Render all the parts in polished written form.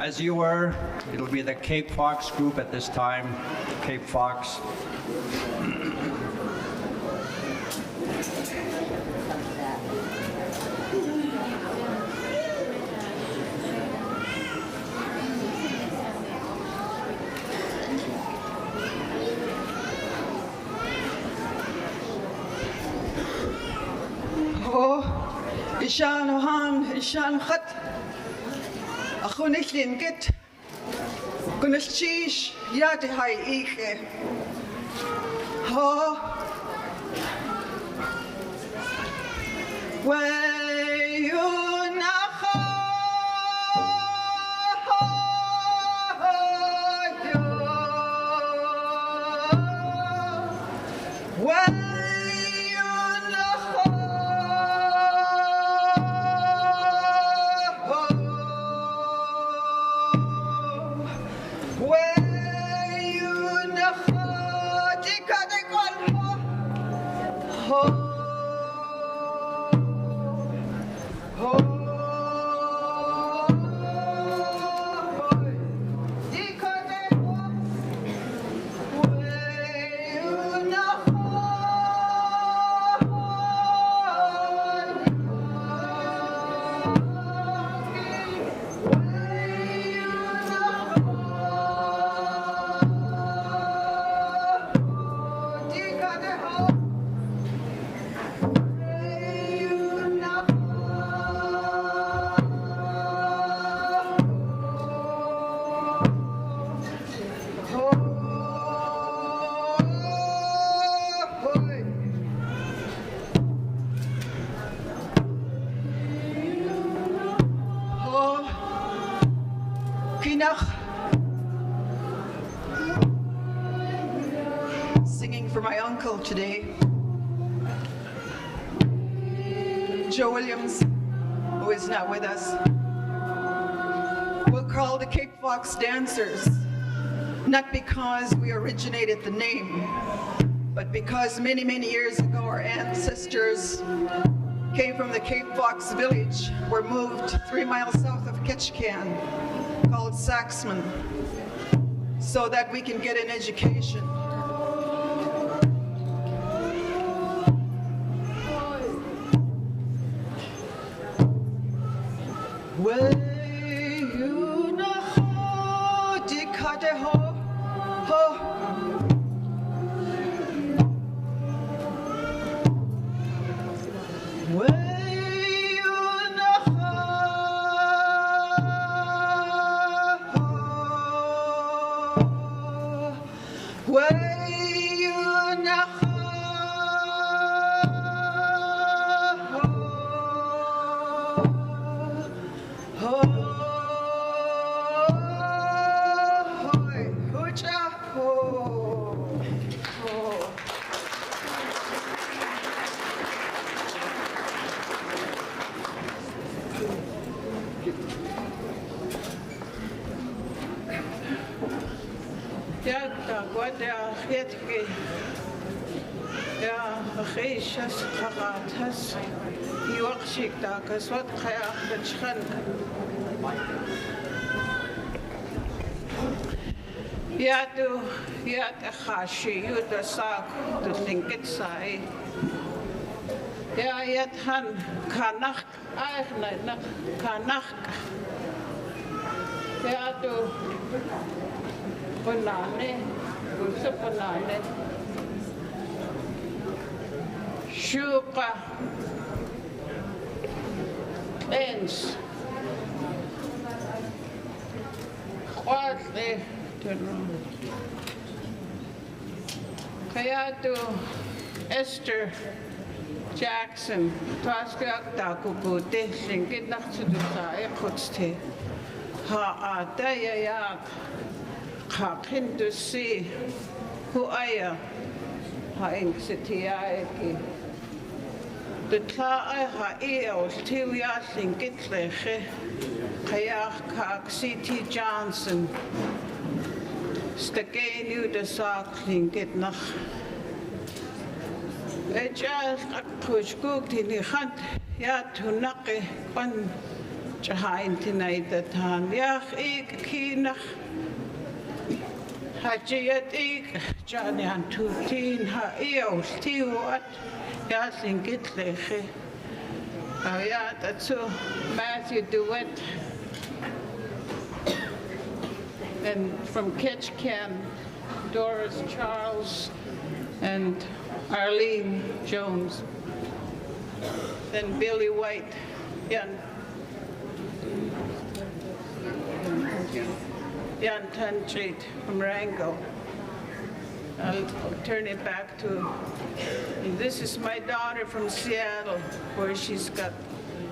As you were, it'll be the Cape Fox group at this time. Cape Fox. Ishan Ohan, Ishan Khat, Achunichlin Git, Gunashish, Yadihai Ike. Ho, way you nacha, way. Singing for my uncle today, Joe Williams, who is not with us. We'll call the Cape Fox dancers, not because we originated the name, but because many, many years ago our ancestors came from the Cape Fox village, were moved 3 miles south of Ketchikan, called Saxman, so that we can get an education. Yat Achashi, you the Sak, the Tlingit Sai. Yat Han Kanach, Aichna, Kanach. Yatu Banane, Supanane. Shuka Ends. Quadly. Kayatu Esther Jackson, Twaskak Dakubuti, Tlingit Nachudusai, Kutste, Ha Adayayat, Kakindusi, Huaya, Ha Inksitiaiki. The Tla Ha Eo, Tivia Tlingit Leche, Kayak Kak C.T. Johnson. Stakeen u de zaak Tlingit nog. Het jaar koos kook die niet gaat. Ja, toen nakke van Jahain tonight that Yach ik kinach Hajiyat ik Janian tutin ha eos tiwat Tlingit leche. Oh yeah, that's so Matthew Dewitt. And from Ketchikan, Doris Charles and Arlene Jones. Then Billy White, Jan Tanchit from Rango. I'll turn it back to, and this is my daughter from Seattle, where she's got,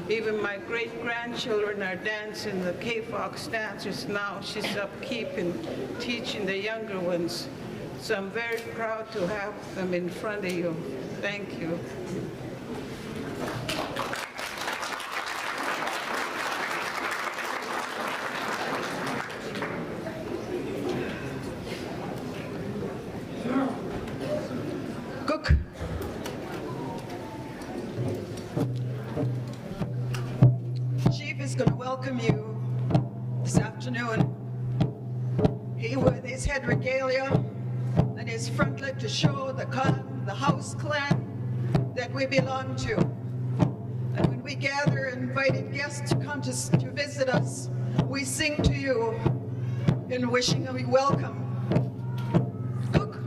even my great-grandchildren are dancing, the K-Fox dancers now. She's up teaching the younger ones. So I'm very proud to have them in front of you. Thank you. Cook. Chief is going to welcome you this afternoon. He with his head regalia and his frontlet to show the clan, the house clan that we belong to. And when we gather invited guests to come to visit us, we sing to you in wishing you welcome. Cook.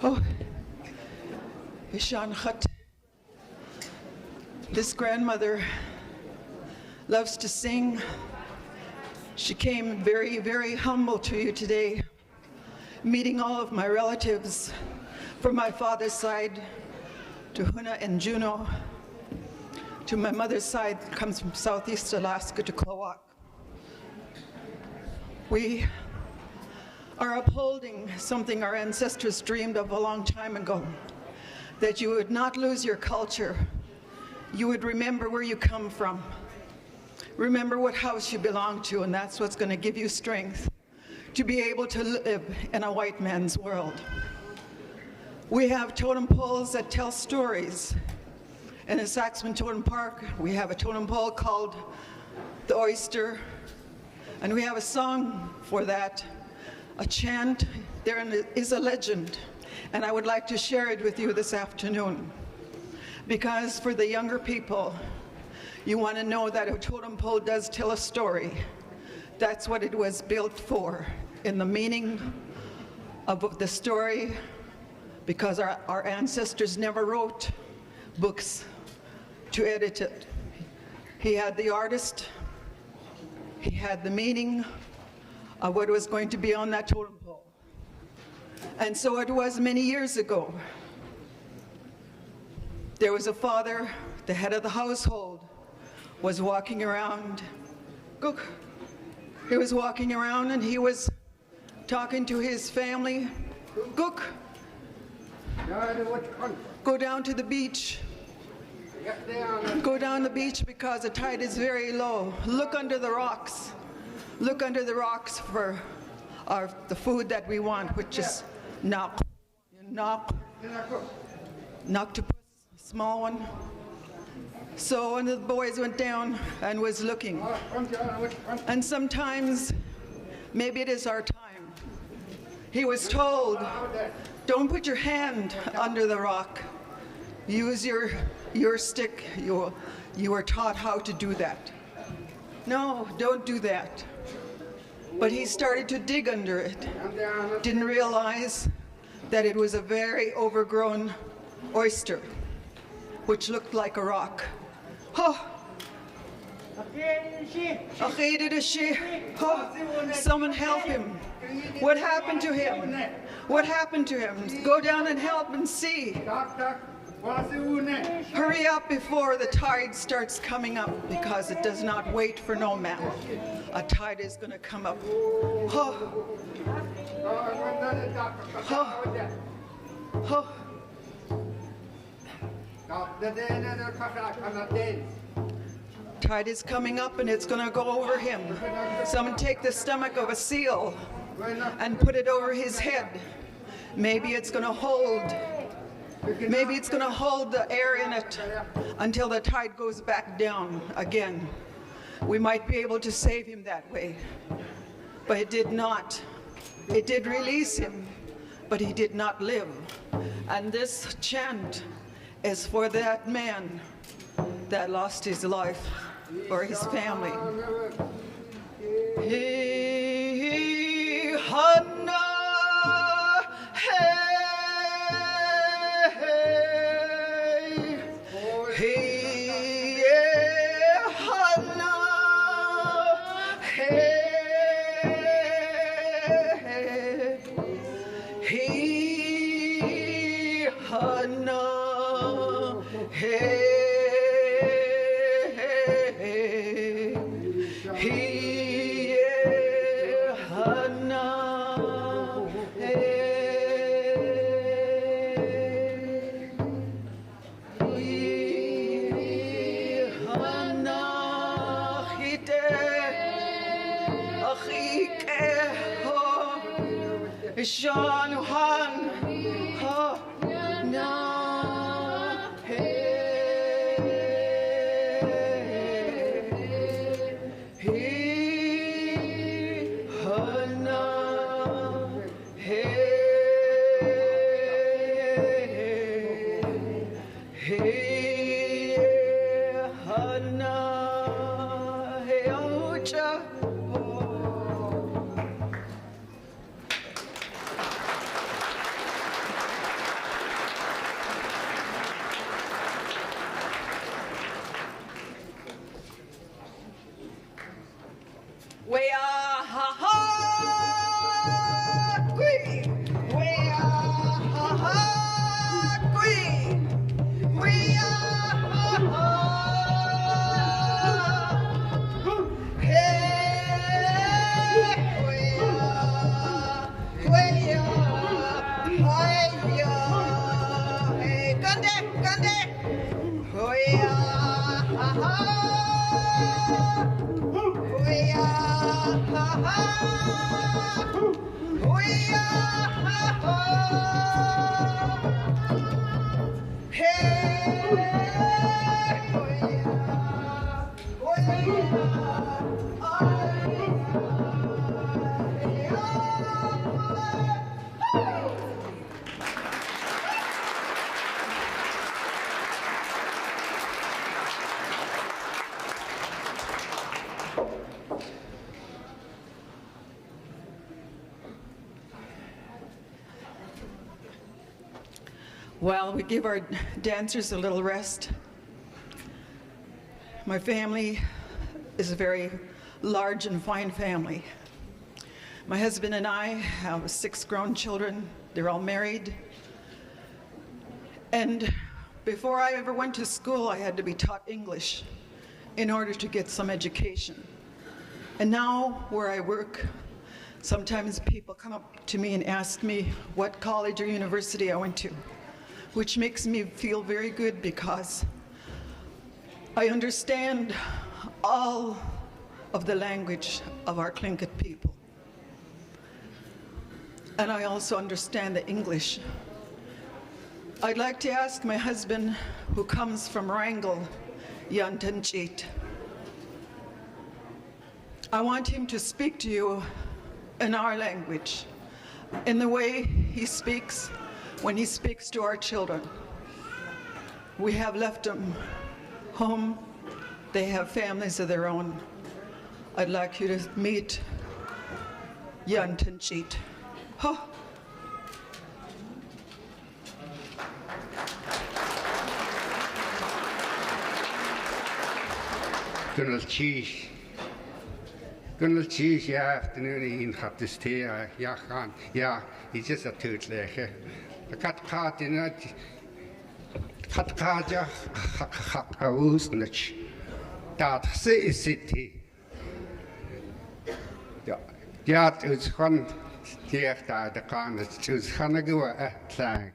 Oh, Ishan Khat. This grandmother loves to sing. She came very, very humble to you today, meeting all of my relatives from my father's side to Juneau and Juneau, to my mother's side, comes from Southeast Alaska to Klawak. We are upholding something our ancestors dreamed of a long time ago, that you would not lose your culture. You would remember where you come from. Remember what house you belong to, and that's what's going to give you strength to be able to live in a white man's world. We have totem poles that tell stories. In the Saxman Totem Park, we have a totem pole called the Oyster, and we have a song for that, a chant. There is a legend, and I would like to share it with you this afternoon, because for the younger people, you want to know that a totem pole does tell a story. That's what it was built for, in the meaning of the story, because our ancestors never wrote books to edit it. He had the artist, he had the meaning of what was going to be on that totem pole. And so it was many years ago. There was a father, the head of the household, was walking around. He was walking around and he was talking to his family. Go down to the beach. Go down the beach because the tide is very low. Look under the rocks. Look under the rocks for the food that we want, which is octopus, small one. So one of the boys went down and was looking. And sometimes, maybe it is our time. He was told, don't put your hand under the rock. use your stick. You are taught how to do that. No, don't do that. But he started to dig under it. Didn't realize that it was a very overgrown oyster, which looked like a rock. Oh. Oh, someone help him. What happened to him? What happened to him? Go down and help and see. Hurry up before the tide starts coming up, because it does not wait for no man. A tide is going to come up. Oh. Oh. Oh. Tide is coming up and it's going to go over him. Someone take the stomach of a seal and put it over his head. Maybe it's going to hold. Maybe it's going to hold the air in it until the tide goes back down again. We might be able to save him that way. But it did not. It did release him, but he did not live. And this chant is for that man that lost his life or his family. He hana hey he hana hey he hana hey Shanuhan, ha, na, he, ha, na, he, ha, na, he, oucha. Well, we give our dancers a little rest. My family is a very large and fine family. My husband and I have 6 grown children. They're all married. And before I ever went to school, I had to be taught English in order to get some education. And now, where I work, sometimes people come up to me and ask me what college or university I went to, which makes me feel very good because I understand all of the language of our Tlingit people. And I also understand the English. I'd like to ask my husband, who comes from Wrangell, Tsimshian. I want him to speak to you in our language, in the way he speaks when he speaks to our children. We have left them home. They have families of their own. I'd like you to meet Tsimshian. Huh. Gunnel cheese, ja, afternoon in gaat de steer, ja, gaan, ja, het is het uitleggen. De kat gaat in het, kat gaat ja, gaat niet. Dat is het. Ja, het is gewoon, die daar, de kan het is gaan ik wel echt lang.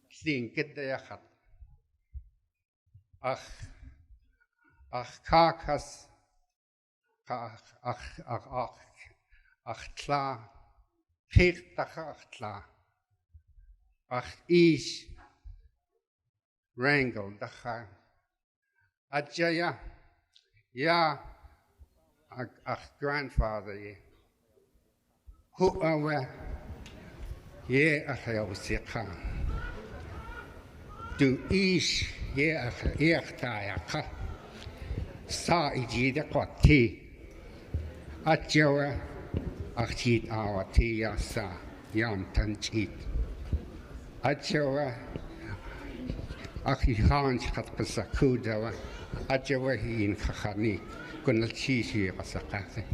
Tlingit de gaat. Ach, kakas. Ach, klaar. Geertig, ach, klaar. Ach, is. Wrangle, dat gaat. Adjaya. Ja. Ach, grandfather, ja. Hoe are we? Ja, ach, heel zeker. Du is, ja, ach, echt daar, ja. Sa iji de kwati. Atjawa achit awati ya sa yam tanchit. Atjawa achihans kat pasakudawa. Atjawa hin khani kunal chishi pasakase.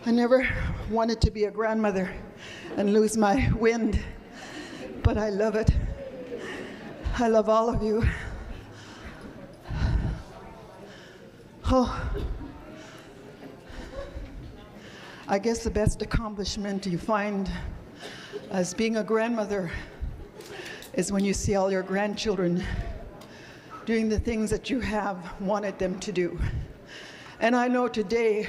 I never wanted to be a grandmother and lose my wind, but I love it. I love all of you. I guess the best accomplishment you find as being a grandmother is when you see all your grandchildren doing the things that you have wanted them to do. And I know today,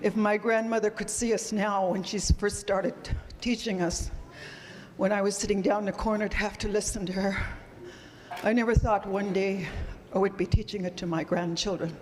if my grandmother could see us now when she first started teaching us, when I was sitting down in the corner, I'd have to listen to her. I never thought one day I would be teaching it to my grandchildren.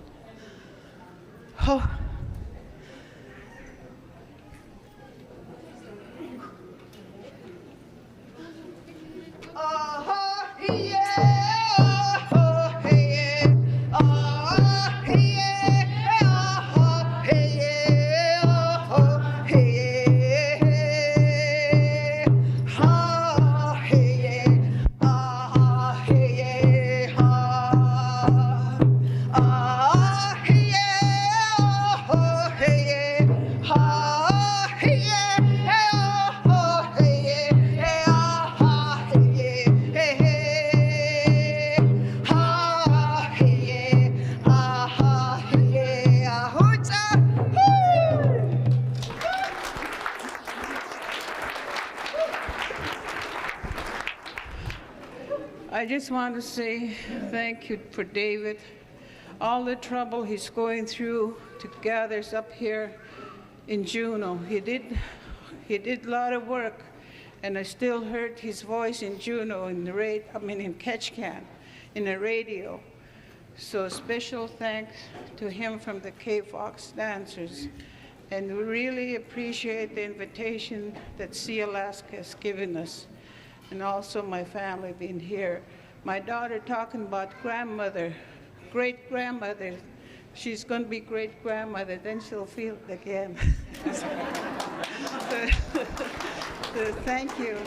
I just want to say thank you for David. All the trouble he's going through to gather us up here in Juneau. He did a lot of work, and I still heard his voice in Juneau in Ketchikan, in the radio. So special thanks to him from the K-Fox Dancers. And we really appreciate the invitation that Sealaska has given us, and also my family being here. My daughter talking about grandmother, great-grandmother. She's going to be great-grandmother, then she'll feel it again. So thank you.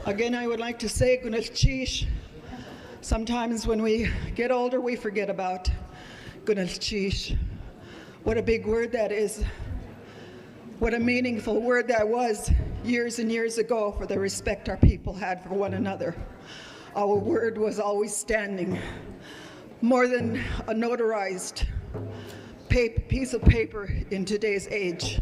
Again, I would like to say, Gunalchish. Sometimes when we get older, we forget about Gunalchish. What a big word that is. What a meaningful word that was years and years ago for the respect our people had for one another. Our word was always standing. More than a notarized piece of paper in today's age.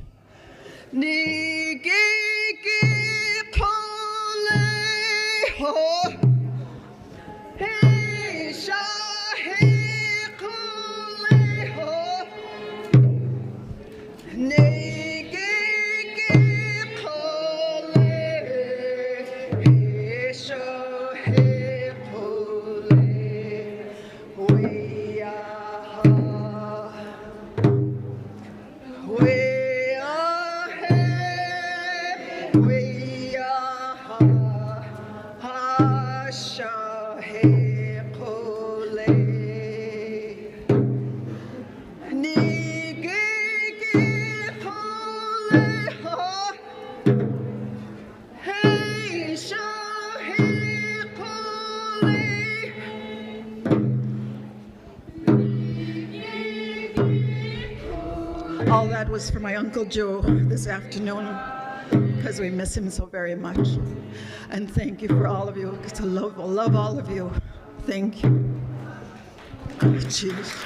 All that was for my Uncle Joe this afternoon, because we miss him so very much. And thank you for all of you, because I love all of you. Thank you. Oh, jeez.